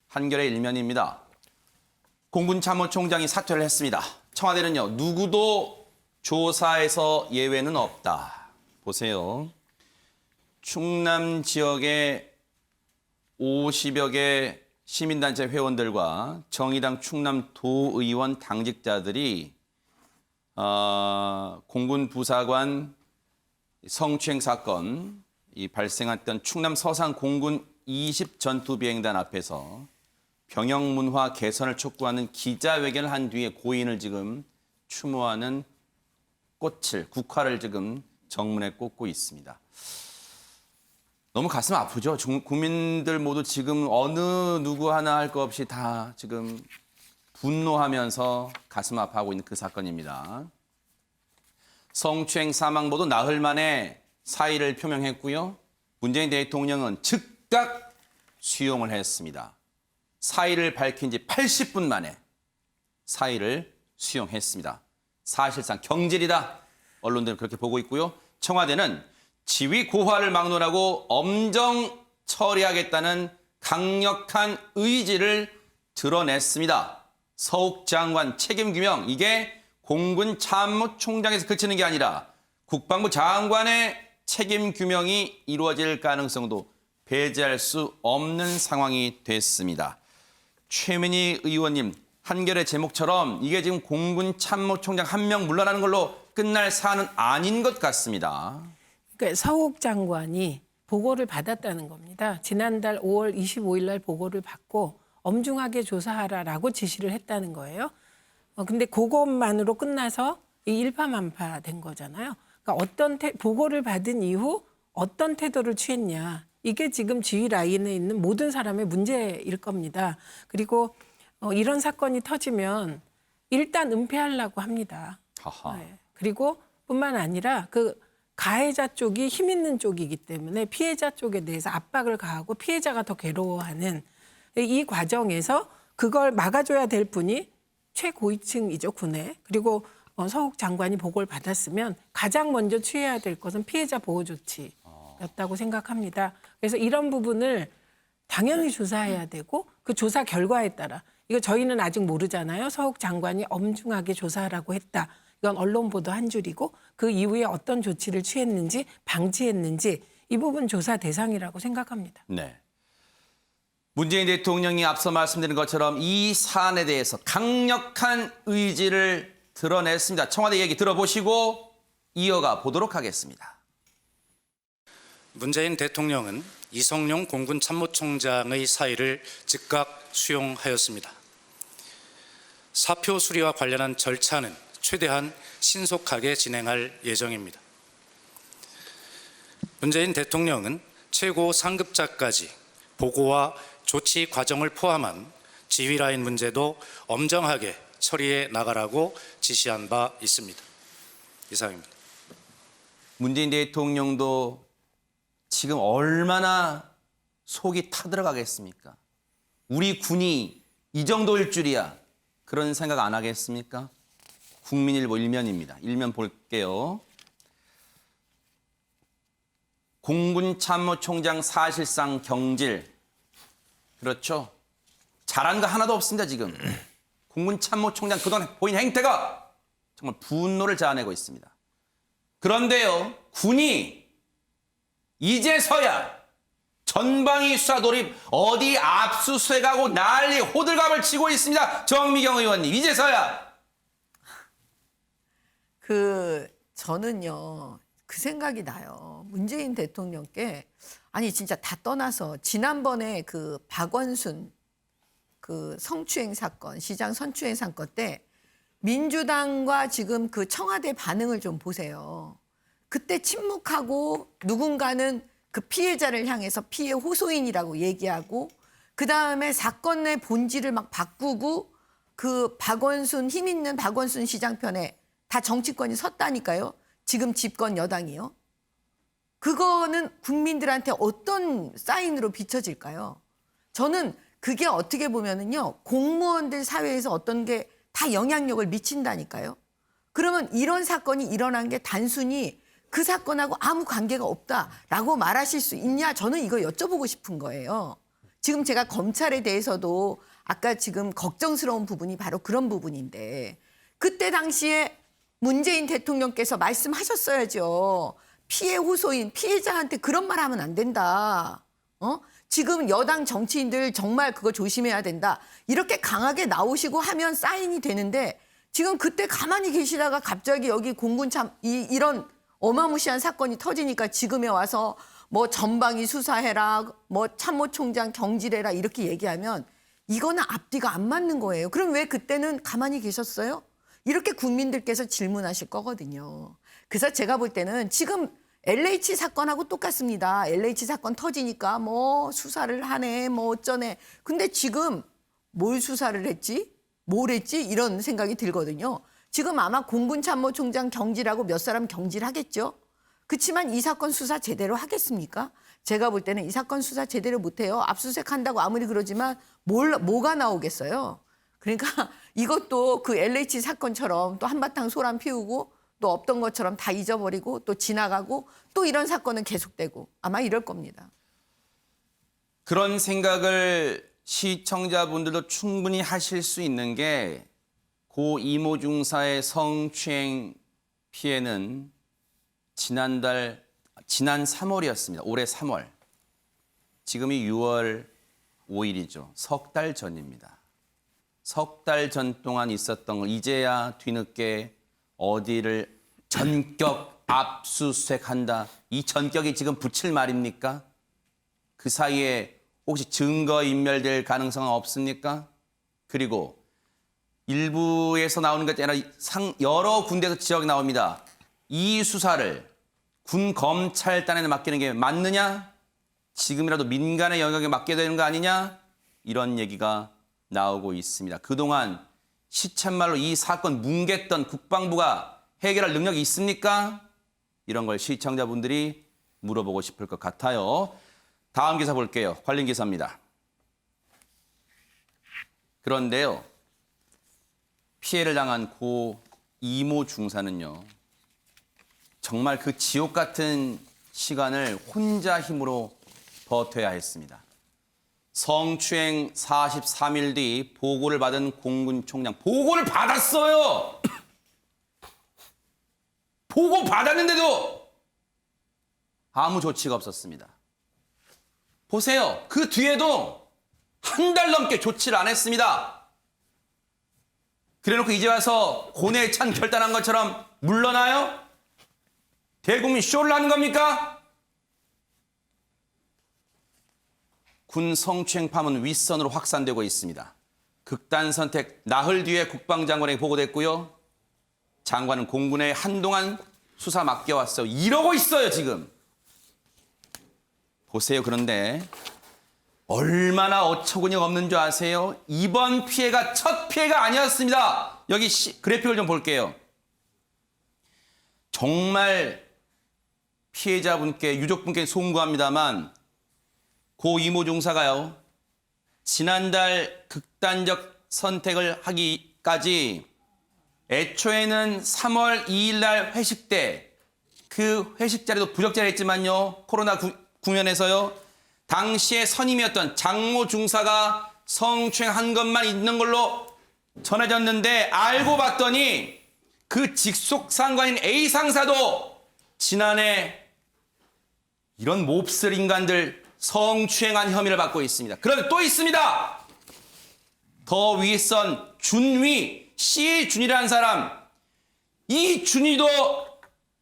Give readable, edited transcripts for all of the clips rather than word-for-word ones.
한겨레 일면입니다. 공군 참모총장이 사퇴를 했습니다. 청와대는요, 누구도 조사에서 예외는 없다. 보세요. 충남 지역의 50여 개 시민단체 회원들과 정의당 충남 도의원 당직자들이 공군 부사관 성추행 사건 발생했던 충남 서산 공군 20 전투비행단 앞에서 병역 문화 개선을 촉구하는 기자회견을 한 뒤에 고인을 지금 추모하는 국화를 지금 정문에 꽂고 있습니다. 너무 가슴 아프죠? 국민들 모두 지금 어느 누구 하나 할 것 없이 다 지금 분노하면서 가슴 아파하고 있는 그 사건입니다. 성추행 사망보도 나흘 만에 사의를 표명했고요. 문재인 대통령은 즉각 수용을 했습니다. 사의를 밝힌 지 80분 만에 사의를 수용했습니다. 사실상 경질이다. 언론들은 그렇게 보고 있고요. 청와대는 지위 고하를 막론하고 엄정 처리하겠다는 강력한 의지를 드러냈습니다. 서욱 장관 책임 규명, 이게 공군 참모총장에서 그치는 게 아니라 국방부 장관의 책임 규명이 이루어질 가능성도 배제할 수 없는 상황이 됐습니다. 최민희 의원님, 한겨레 제목처럼 이게 지금 공군 참모총장 한 명 물러나는 걸로 끝날 사안은 아닌 것 같습니다. 그러니까 서욱 장관이 보고를 받았다는 겁니다. 지난달 5월 25일 날 보고를 받고 엄중하게 조사하라라고 지시를 했다는 거예요. 근데 그것만으로 끝나서 일파만파 된 거잖아요. 그러니까 보고를 받은 이후 어떤 태도를 취했냐. 이게 지금 지휘 라인에 있는 모든 사람의 문제일 겁니다. 그리고 이런 사건이 터지면 일단 은폐하려고 합니다. 네. 그리고 뿐만 아니라 그 가해자 쪽이 힘 있는 쪽이기 때문에 피해자 쪽에 대해서 압박을 가하고 피해자가 더 괴로워하는 이 과정에서 그걸 막아줘야 될 분이 최고위층이죠, 군에. 그리고 서욱 장관이 보고를 받았으면 가장 먼저 취해야 될 것은 피해자 보호 조치였다고 생각합니다. 그래서 이런 부분을 당연히 조사해야 되고 그 조사 결과에 따라 이거 저희는 아직 모르잖아요. 서욱 장관이 엄중하게 조사하라고 했다. 이건 언론 보도 한 줄이고 그 이후에 어떤 조치를 취했는지 방치했는지 이 부분 조사 대상이라고 생각합니다. 네. 문재인 대통령이 앞서 말씀드린 것처럼 이 사안에 대해서 강력한 의지를 드러냈습니다. 청와대 얘기 들어보시고 이어가 보도록 하겠습니다. 문재인 대통령은 이성용 공군 참모총장의 사의를 즉각 수용하였습니다. 사표 수리와 관련한 절차는 최대한 신속하게 진행할 예정입니다. 문재인 대통령은 최고 상급자까지 보고와 조치 과정을 포함한 지휘라인 문제도 엄정하게 처리해 나가라고 지시한 바 있습니다. 이상입니다. 문재인 대통령도 지금 얼마나 속이 타들어가겠습니까? 우리 군이 이 정도일 줄이야. 그런 생각 안 하겠습니까? 국민일보 일면입니다. 일면 볼게요. 공군 참모총장 사실상 경질. 그렇죠. 잘한 거 하나도 없습니다, 지금. 공군 참모총장 그동안 보인 행태가 정말 분노를 자아내고 있습니다. 그런데요, 군이 이제서야 전방위 수사 돌입 어디 압수수색하고 난리 호들갑을 치고 있습니다. 정미경 의원님, 이제서야. 저는요, 그 생각이 나요. 문재인 대통령께, 아니, 진짜 다 떠나서, 지난번에 그 박원순 그 성추행 사건, 시장 성추행 사건 때 민주당과 지금 그 청와대 반응을 좀 보세요. 그때 침묵하고 누군가는 그 피해자를 향해서 피해 호소인이라고 얘기하고, 그 다음에 사건의 본질을 막 바꾸고, 그 박원순, 힘 있는 박원순 시장 편에 다 정치권이 섰다니까요. 지금 집권 여당이요. 그거는 국민들한테 어떤 사인으로 비춰질까요? 저는 그게 어떻게 보면은요, 공무원들 사회에서 어떤 게 다 영향력을 미친다니까요. 그러면 이런 사건이 일어난 게 단순히 그 사건하고 아무 관계가 없다라고 말하실 수 있냐? 저는 이거 여쭤보고 싶은 거예요. 지금 제가 검찰에 대해서도 아까 지금 걱정스러운 부분이 바로 그런 부분인데 그때 당시에 문재인 대통령께서 말씀하셨어야죠. 피해 호소인, 피해자한테 그런 말 하면 안 된다. 지금 여당 정치인들 정말 그거 조심해야 된다. 이렇게 강하게 나오시고 하면 사인이 되는데 지금 그때 가만히 계시다가 갑자기 여기 공군 이런 어마무시한 사건이 터지니까 지금에 와서 뭐 전방위 수사해라, 뭐 참모총장 경질해라 이렇게 얘기하면 이거는 앞뒤가 안 맞는 거예요. 그럼 왜 그때는 가만히 계셨어요? 이렇게 국민들께서 질문하실 거거든요. 그래서 제가 볼 때는 지금 LH 사건하고 똑같습니다. LH 사건 터지니까 뭐 수사를 하네, 뭐 어쩌네. 근데 지금 뭘 수사를 했지? 뭘 했지? 이런 생각이 들거든요. 지금 아마 공군 참모총장 경질하고 몇 사람 경질하겠죠. 그렇지만 이 사건 수사 제대로 하겠습니까? 제가 볼 때는 이 사건 수사 제대로 못해요. 압수수색 한다고 아무리 그러지만 뭐가 나오겠어요. 그러니까 이것도 그 LH 사건처럼 또 한바탕 소란 피우고 또 없던 것처럼 다 잊어버리고 또 지나가고 또 이런 사건은 계속되고 아마 이럴 겁니다. 그런 생각을 시청자분들도 충분히 하실 수 있는 게 고 이모 중사의 성추행 피해는 지난 3월이었습니다. 올해 3월. 지금이 6월 5일이죠. 석 달 전입니다. 석 달 전 동안 있었던 걸 이제야 뒤늦게 어디를 전격 압수수색한다. 이 전격이 지금 붙일 말입니까? 그 사이에 혹시 증거인멸될 가능성은 없습니까? 그리고 일부에서 나오는 것이 아니라 여러 군데에서 지적이 나옵니다. 이 수사를 군 검찰단에 맡기는 게 맞느냐? 지금이라도 민간의 영역에 맡겨야 되는 거 아니냐? 이런 얘기가 나오고 있습니다. 그동안 시쳇말로 이 사건 뭉갰던 국방부가 해결할 능력이 있습니까? 이런 걸 시청자분들이 물어보고 싶을 것 같아요. 다음 기사 볼게요. 관련 기사입니다. 그런데요. 피해를 당한 고 이모 중사는요. 정말 그 지옥 같은 시간을 혼자 힘으로 버텨야 했습니다. 성추행 43일 뒤 보고를 받은 공군 총장. 보고를 받았어요. 보고 받았는데도 아무 조치가 없었습니다. 보세요. 그 뒤에도 한 달 넘게 조치를 안 했습니다. 그래놓고 이제 와서 고뇌에 찬 결단한 것처럼 물러나요? 대국민 쇼를 하는 겁니까? 군 성추행 파문 윗선으로 확산되고 있습니다. 극단 선택 나흘 뒤에 국방장관에게 보고됐고요. 장관은 공군에 한동안 수사 맡겨왔어요. 이러고 있어요, 지금. 보세요. 그런데 얼마나 어처구니가 없는 줄 아세요? 이번 피해가 첫 피해가 아니었습니다. 여기 그래픽을 좀 볼게요. 정말 피해자분께, 유족분께 송구합니다만 고 이모 중사가요. 지난달 극단적 선택을 하기까지 애초에는 3월 2일 날 회식 때 그 회식 자리도 부적 자리였지만요. 코로나 국면에서요. 당시에 선임이었던 장모 중사가 성추행한 것만 있는 걸로 전해졌는데 알고 봤더니 그 직속 상관인 A 상사도 지난해 이런 몹쓸 인간들 성추행한 혐의를 받고 있습니다. 그런데 또 있습니다. 더 윗선 준위, C준이라는 사람. 이 준이도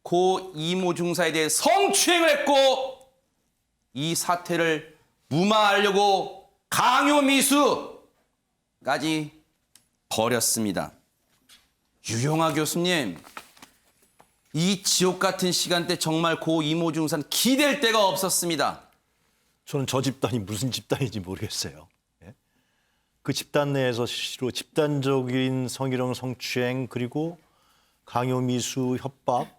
고 이모 중사에 대해 성추행을 했고 이 사태를 무마하려고 강요미수까지 벌였습니다. 유영아 교수님, 이 지옥 같은 시간대 정말 고 이모 중사는 기댈 데가 없었습니다. 저는 저 집단이 무슨 집단인지 모르겠어요. 예? 그 집단 내에서 실로 집단적인 성희롱, 성추행 그리고 강요미수, 협박,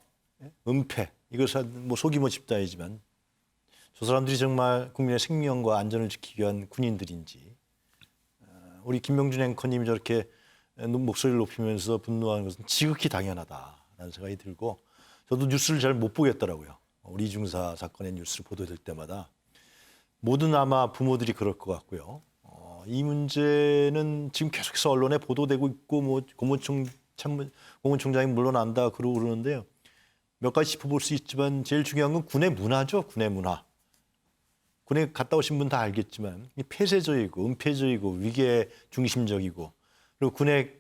은폐 이것은 뭐 소규모 집단이지만 저 사람들이 정말 국민의 생명과 안전을 지키기 위한 군인들인지 우리 김명준 앵커님이 저렇게 목소리를 높이면서 분노하는 것은 지극히 당연하다라는 생각이 들고 저도 뉴스를 잘 못 보겠더라고요. 우리 중사 사건의 뉴스를 보도될 때마다 모든 아마 부모들이 그럴 것 같고요. 이 문제는 지금 계속해서 언론에 보도되고 있고 뭐 고문총장이 물러난다 그러고 그러는데요. 몇 가지 짚어볼 수 있지만 제일 중요한 건 군의 문화죠. 군의 문화. 군에 갔다 오신 분 다 알겠지만 폐쇄적이고 은폐적이고 위계 중심적이고 그리고 군의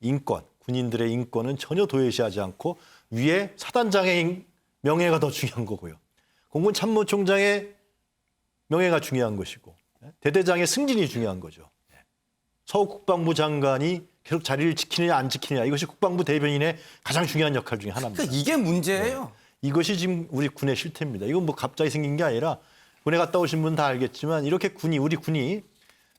인권, 군인들의 인권은 전혀 도외시하지 않고 위에 사단장의 명예가 더 중요한 거고요. 공군 참모총장의 명예가 중요한 것이고 대대장의 승진이 중요한 거죠. 서욱 국방부 장관이 계속 자리를 지키느냐 안 지키느냐 이것이 국방부 대변인의 가장 중요한 역할 중에 하나입니다. 그러니까 이게 문제예요. 이것이 지금 우리 군의 실태입니다. 이건 뭐 갑자기 생긴 게 아니라 군에 갔다 오신 분 다 알겠지만 이렇게 우리 군이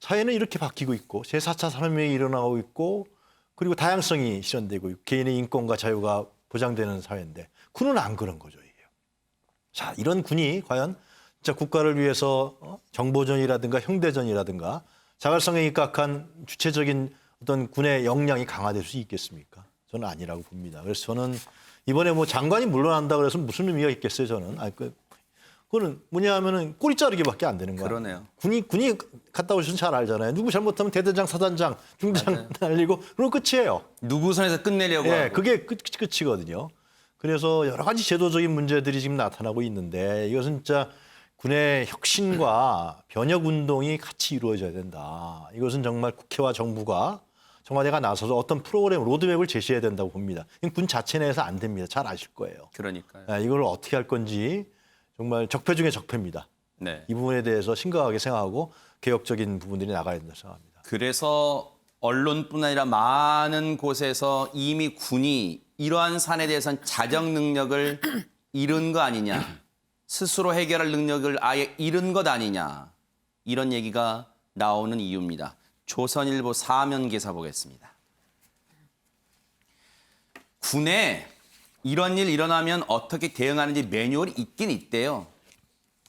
사회는 이렇게 바뀌고 있고 제4차 산업혁명이 일어나고 있고 그리고 다양성이 실현되고 있고 개인의 인권과 자유가 보장되는 사회인데 군은 안 그런 거죠. 이게. 자, 이런 군이 과연 진짜 국가를 위해서 정보전이라든가 형대전이라든가 자발성에 입각한 주체적인 어떤 군의 역량이 강화될 수 있겠습니까? 저는 아니라고 봅니다. 그래서 저는 이번에 뭐 장관이 물러난다 그래서 무슨 의미가 있겠어요, 저는. 그거는 뭐냐 하면은 꼬리 자르기밖에 안 되는 거예요. 그러네요. 군이 갔다 오시면 잘 알잖아요. 누구 잘못하면 대대장, 사단장, 중대장 날리고 그럼 끝이에요. 누구 선에서 끝내려고 예, 하고. 그게 끝이거든요. 그래서 여러 가지 제도적인 문제들이 지금 나타나고 있는데 이것은 진짜 군의 혁신과 변혁 운동이 같이 이루어져야 된다. 이것은 정말 국회와 정부가 청와대가 나서서 어떤 프로그램, 로드맵을 제시해야 된다고 봅니다. 군 자체 내에서 안 됩니다. 잘 아실 거예요. 그러니까요. 이걸 어떻게 할 건지 정말 적폐 중에 적폐입니다. 네. 이 부분에 대해서 심각하게 생각하고 개혁적인 부분들이 나가야 된다고 생각합니다. 그래서 언론뿐 아니라 많은 곳에서 이미 군이 이러한 사안에 대해서는 자정 능력을 잃은 거 아니냐. 스스로 해결할 능력을 아예 잃은 것 아니냐. 이런 얘기가 나오는 이유입니다. 조선일보 사면 기사 보겠습니다. 군에 이런 일 일어나면 어떻게 대응하는지 매뉴얼이 있긴 있대요.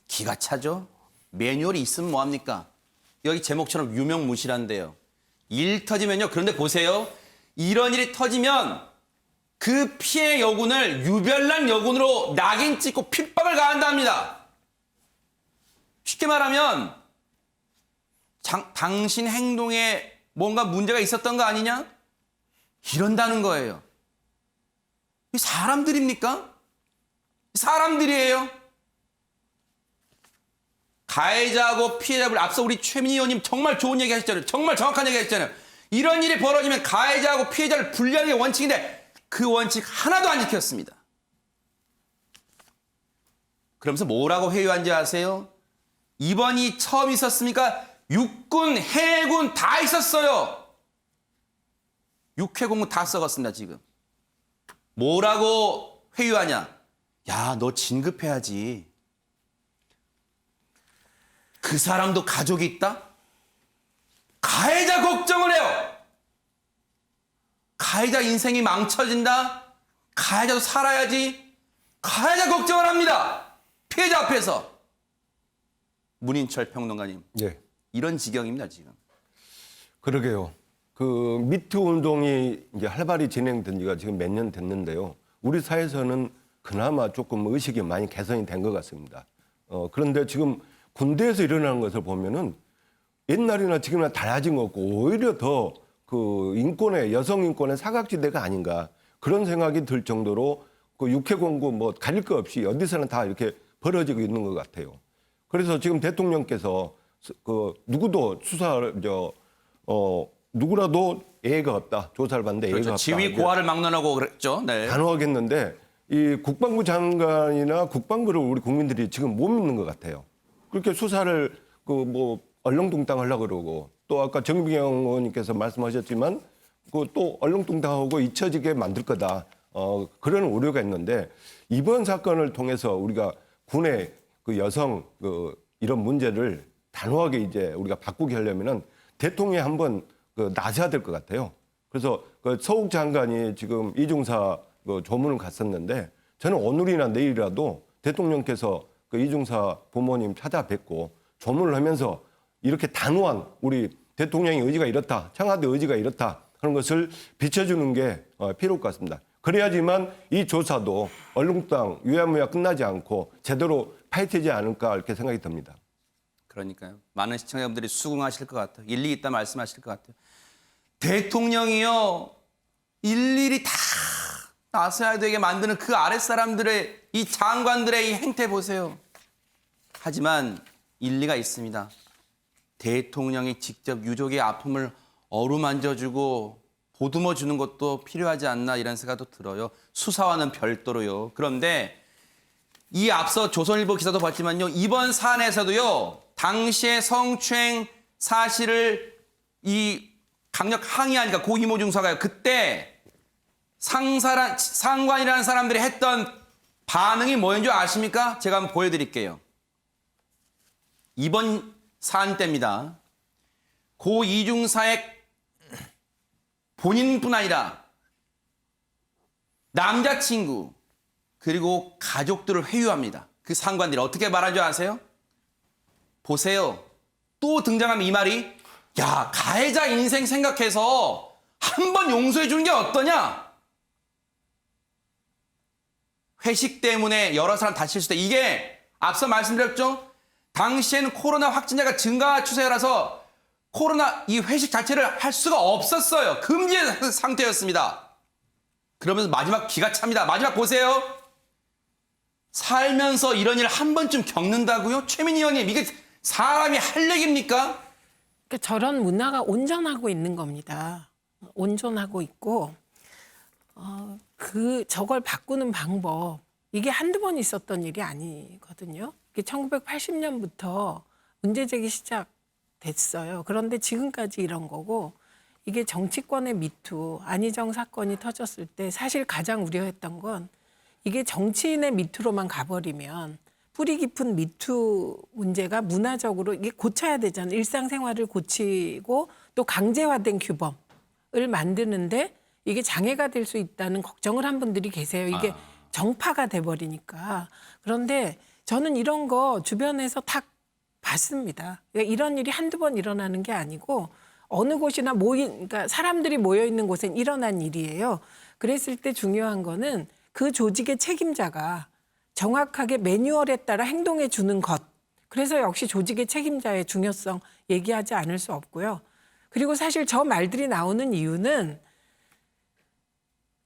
기가 차죠? 매뉴얼이 있으면 뭐합니까? 여기 제목처럼 유명무실한데요. 일 터지면요. 그런데 보세요. 이런 일이 터지면 그 피해 여군을 유별난 여군으로 낙인 찍고 핍박을 가한답니다. 쉽게 말하면 당신 행동에 뭔가 문제가 있었던 거 아니냐? 이런다는 거예요. 이 사람들입니까? 사람들이에요. 가해자하고 피해자를 앞서 우리 최민희 의원님 정말 좋은 얘기 하셨잖아요. 정말 정확한 얘기 하셨잖아요. 이런 일이 벌어지면 가해자하고 피해자를 분리하는 게 원칙인데 그 원칙 하나도 안 지켰습니다. 그러면서 뭐라고 회유한지 아세요? 이번이 처음 있었습니까? 육군, 해군 다 있었어요. 육해공군 다 썩었습니다, 지금. 뭐라고 회유하냐? 야, 너 진급해야지. 그 사람도 가족이 있다? 가해자 걱정을 해요. 가해자 인생이 망쳐진다? 가해자도 살아야지. 가해자 걱정을 합니다. 피해자 앞에서. 문인철 평론가님. 예, 이런 지경입니다, 지금. 그러게요. 그 미투 운동이 이제 활발히 진행된 지가 지금 몇 년 됐는데요. 우리 사회에서는 그나마 조금 의식이 많이 개선이 된 것 같습니다. 그런데 지금 군대에서 일어나는 것을 보면은 옛날이나 지금이나 달라진 것 없고 오히려 더 그 인권의 여성 인권의 사각지대가 아닌가 그런 생각이 들 정도로 그 육해공고 뭐 가릴 거 없이 어디서나 다 이렇게 벌어지고 있는 것 같아요. 그래서 지금 대통령께서 그 누구도 누구라도 예의가 없다. 조사를 받는데 예의가 그렇죠. 없다. 지위 고하를 막론하고 그랬죠. 네. 단호하겠는데 이 국방부 장관이나 국방부를 우리 국민들이 지금 못 믿는 것 같아요. 그렇게 수사를 그 뭐 얼렁뚱땅 하려고 그러고 또 아까 정비경 의원님께서 말씀하셨지만 그 또 얼렁뚱땅하고 잊혀지게 만들 거다. 그런 우려가 있는데 이번 사건을 통해서 우리가 군의 그 여성 그 이런 문제를 단호하게 이제 우리가 바꾸게 하려면은 대통령이 한번 그 나서야 될 것 같아요. 그래서 그 서욱 장관이 지금 이중사 그 조문을 갔었는데 저는 오늘이나 내일이라도 대통령께서 그 이중사 부모님 찾아뵙고 조문을 하면서 이렇게 단호한 우리 대통령의 의지가 이렇다, 청와대 의지가 이렇다 하는 것을 비춰주는 게 필요할 것 같습니다. 그래야지만 이 조사도 얼렁뚱 유야무야 끝나지 않고 제대로 파헤치지 않을까 이렇게 생각이 듭니다. 그러니까요. 많은 시청자분들이 수긍하실 것 같아요. 일리 있다 말씀하실 것 같아요. 대통령이요. 일일이 다 나서야 되게 만드는 그 아랫사람들의 이 장관들의 이 행태 보세요. 하지만 일리가 있습니다. 대통령이 직접 유족의 아픔을 어루만져주고 보듬어 주는 것도 필요하지 않나 이런 생각도 들어요. 수사와는 별도로요. 그런데 이 앞서 조선일보 기사도 봤지만요. 이번 사안에서도요. 당시의 성추행 사실을 이 강력 항의하니까 고 이모 중사가요. 그때 상관이라는 사람들이 했던 반응이 뭐인 줄 아십니까? 제가 한번 보여드릴게요. 이번 사안 때입니다. 고 이중사의 본인뿐 아니라 남자친구 그리고 가족들을 회유합니다. 그 상관들이 어떻게 말한 줄 아세요? 보세요. 또 등장하면 이 말이 야 가해자 인생 생각해서 한 번 용서해 주는 게 어떠냐? 회식 때문에 여러 사람 다칠 때 이게 앞서 말씀드렸죠? 당시에는 코로나 확진자가 증가 추세라서 코로나 이 회식 자체를 할 수가 없었어요. 금지의 상태였습니다. 그러면서 마지막 기가 찹니다. 마지막 보세요. 살면서 이런 일 한 번쯤 겪는다고요? 최민희 의원님 이게 사람이 할 얘기입니까? 그러니까 저런 문화가 온전하고 있는 겁니다. 온전하고 있고 저걸 바꾸는 방법 이게 한두 번 있었던 일이 아니거든요. 이게 1980년부터 문제제기 시작됐어요. 그런데 지금까지 이런 거고 이게 정치권의 미투 안희정 사건이 터졌을 때 사실 가장 우려했던 건 이게 정치인의 미투로만 가버리면 뿌리 깊은 미투 문제가 문화적으로 이게 고쳐야 되잖아요. 일상생활을 고치고 또 강제화된 규범을 만드는데 이게 장애가 될 수 있다는 걱정을 한 분들이 계세요. 이게 정파가 돼버리니까. 그런데 저는 이런 거 주변에서 다 봤습니다. 그러니까 이런 일이 한두 번 일어나는 게 아니고 어느 곳이나 그러니까 사람들이 모여 있는 곳엔 일어난 일이에요. 그랬을 때 중요한 거는 그 조직의 책임자가 정확하게 매뉴얼에 따라 행동해 주는 것. 그래서 역시 조직의 책임자의 중요성 얘기하지 않을 수 없고요. 그리고 사실 저 말들이 나오는 이유는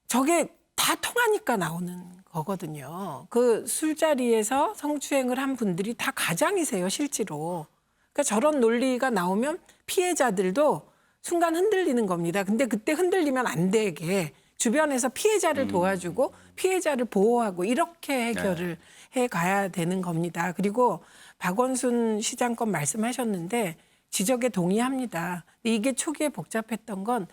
저게 다 통하니까 나오는 거거든요. 그 술자리에서 성추행을 한 분들이 다 가장이세요, 실제로. 그러니까 저런 논리가 나오면 피해자들도 순간 흔들리는 겁니다. 근데 그때 흔들리면 안 되게 주변에서 피해자를 도와주고 피해자를 보호하고 이렇게 해결을 해가야 되는 겁니다. 그리고 박원순 시장 건 말씀하셨는데 지적에 동의합니다. 근데 이게 초기에 복잡했던 건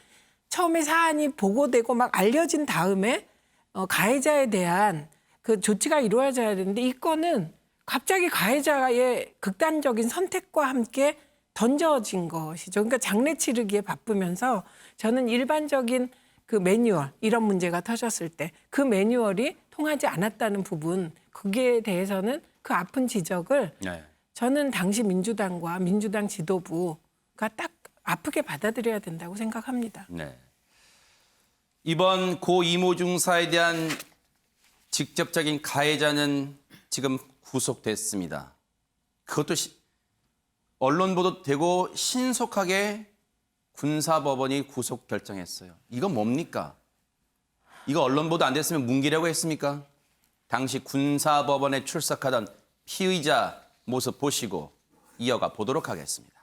처음에 사안이 보고되고 막 알려진 다음에 가해자에 대한 그 조치가 이루어져야 되는데 이 건은 갑자기 가해자의 극단적인 선택과 함께 던져진 것이죠. 그러니까 장례 치르기에 바쁘면서 저는 일반적인 그 매뉴얼 이런 문제가 터졌을 때 그 매뉴얼이 통하지 않았다는 부분 그게 대해서는 그 아픈 지적을 저는 당시 민주당과 민주당 지도부가 딱 아프게 받아들여야 된다고 생각합니다. 네. 이번 고 이모 중사에 대한 직접적인 가해자는 지금 구속됐습니다. 그것도 언론 보도되고 신속하게 군사법원이 구속 결정했어요. 이건 뭡니까? 이거 언론 보도 안 됐으면 뭉개려고 했습니까? 당시 군사법원에 출석하던 피의자 모습 보시고 이어가 보도록 하겠습니다.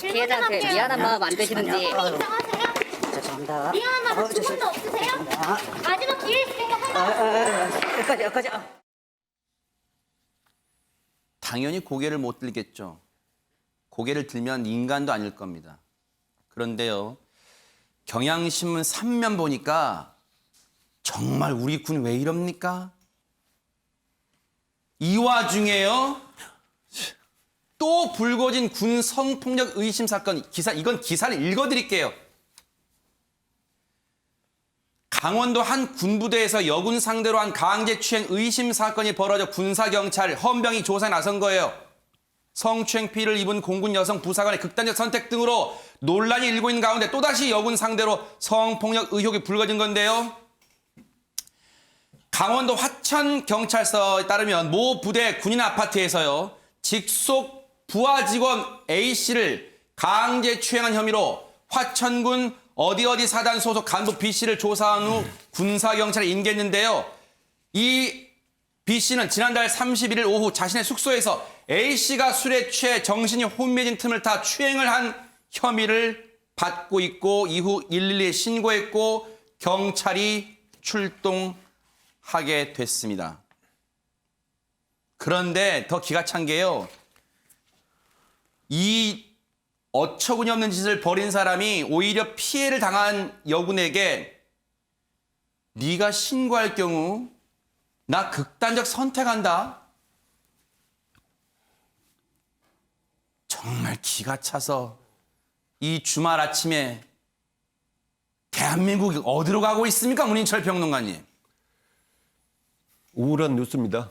피해자한테 미안한 마음 안 드시는지. 죄송합니다. 미안한 마음 한 번도 없으세요? 마지막 기회 있으니까 한 번. 여기까지. 당연히 고개를 못 들겠죠. 고개를 들면 인간도 아닐 겁니다. 그런데요. 경향신문 3면 보니까 정말 우리 군 왜 이럽니까? 이 와중에요. 또 불거진 군 성폭력 의심 사건 이건 기사를 읽어드릴게요. 강원도 한 군부대에서 여군 상대로 한 강제추행 의심 사건이 벌어져 군사경찰 헌병이 조사에 나선 거예요. 성추행 피해를 입은 공군 여성 부사관의 극단적 선택 등으로 논란이 일고 있는 가운데 또다시 여군 상대로 성폭력 의혹이 불거진 건데요. 강원도 화천경찰서에 따르면 모 부대 군인 아파트에서요. 직속 부하 직원 A씨를 강제 추행한 혐의로 화천군 어디 사단 소속 간부 B씨를 조사한 후 군사경찰에 인계했는데요. 이 B씨는 지난달 31일 오후 자신의 숙소에서 A씨가 술에 취해 정신이 혼미해진 틈을 타 추행을 한 혐의를 받고 있고 이후 112에 신고했고 경찰이 출동하게 됐습니다. 그런데 더 기가 찬 게요. 이 어처구니 없는 짓을 벌인 사람이 오히려 피해를 당한 여군에게 네가 신고할 경우 나 극단적 선택한다. 정말 기가 차서 이 주말 아침에 대한민국이 어디로 가고 있습니까? 문인철 평론가님. 우울한 뉴스입니다.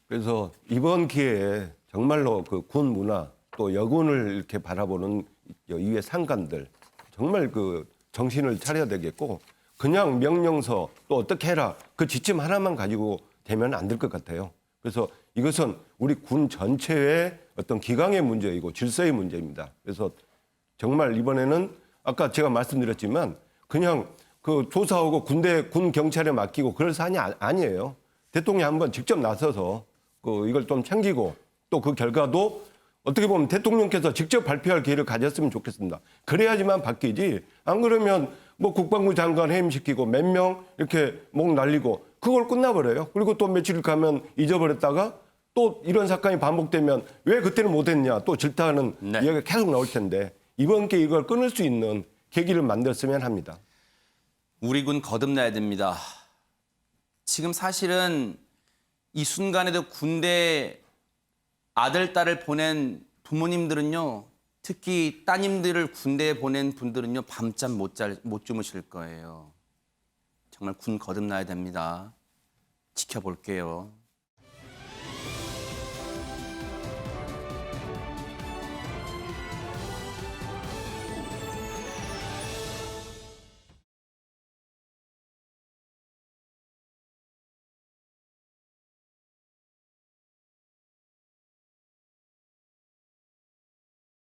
그래서 이번 기회에 정말로 그 군 문화 또 여군을 이렇게 바라보는 이외 상관들 정말 그 정신을 차려야 되겠고 그냥 명령서 또 어떻게 해라 그 지침 하나만 가지고 되면 안 될 것 같아요. 그래서 이것은 우리 군 전체의 어떤 기강의 문제이고 질서의 문제입니다. 그래서 정말 이번에는 아까 제가 말씀드렸지만 그냥 그 조사하고 군 경찰에 맡기고 그럴 사안이 아니에요. 대통령이 한번 직접 나서서 이걸 좀 챙기고 또 그 결과도 어떻게 보면 대통령께서 직접 발표할 기회를 가졌으면 좋겠습니다. 그래야지만 바뀌지. 안 그러면 뭐 국방부 장관 해임시키고 몇 명 이렇게 목 날리고 그걸 끝나버려요. 그리고 또 며칠 가면 잊어버렸다가 또 이런 사건이 반복되면 왜 그때는 못했냐 또 질타하는 네. 이야기가 계속 나올 텐데 이번 기회에 이걸 끊을 수 있는 계기를 만들었으면 합니다. 우리 군 거듭나야 됩니다. 지금 사실은 이 순간에도 군대 아들, 딸을 보낸 부모님들은요. 특히 따님들을 군대에 보낸 분들은요. 밤잠 못 주무실 거예요. 정말 군 거듭나야 됩니다. 지켜볼게요.